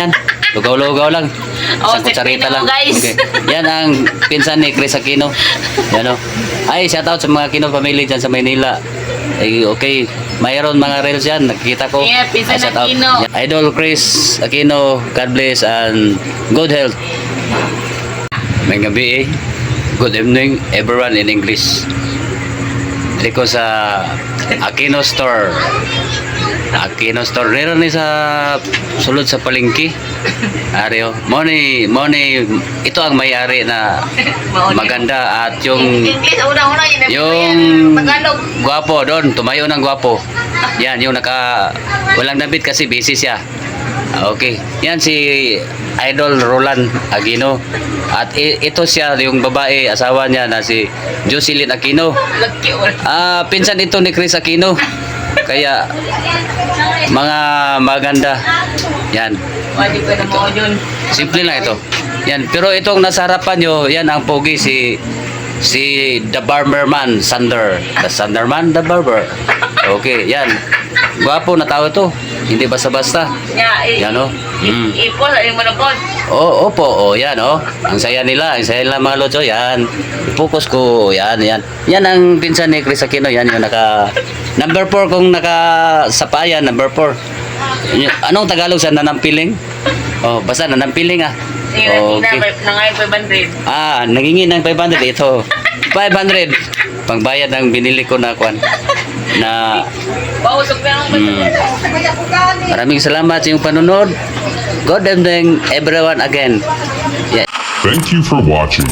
Yan, lugaw-lugaw lang. Oh, Isang kutsarita tingnan lang. mo, guys. Okay. Yan ang pinsan ni Chris Aquino. Yan o. Ay, shout out sa mga Aquino family dyan sa Maynila. Ay, okay. Mayroon mga reels yan. Nakikita ko. Yeah, pinsan Shout out. Aquino. Yan. Idol Chris Aquino. God bless and good health. May gabi eh. Good evening everyone in English. Dito ko sa Aquino Store. Aquino Store. Meron ni sa sulod sa palengke. Ario. Money. Ito ang may-ari na maganda at yung English, una-una yun. yung Tagalog. gwapo doon. Tumayo ng gwapo. Yan, yung walang nabit kasi busy siya. Okay. Yan si Idol Roland Aquino. At ito siya, yung babae, asawa niya na si Jocelyn Aquino. Lucky all. Pinsan ito ni Chris Aquino. Kaya mga maganda. Yan. Wadi ko na mo yun. Simple lang ito. Yan. Pero itong nasa harapan nyo, yan ang pogi si The Barberman Sander. The Sanderman, the Barber. Okay, yan. Gwapo na tao ito. Hindi basta-basta. Yan o. Ipos, ay mo na po. Opo, yan Ang saya nila mga lods, yan. Focus ko, yan. Yan ang pinsan ni Chris Aquino, yan yung number 4 kung nakasapayan, number 4. Anong Tagalog sa nanampiling? Basta nanampiling Nangayon 500. Nangingin ng 500 ito. 500 pangbayad ng binili ko na kwan na Pausok na ang maraming salamat sa iyong panunod. Good evening everyone again. Thank you for watching.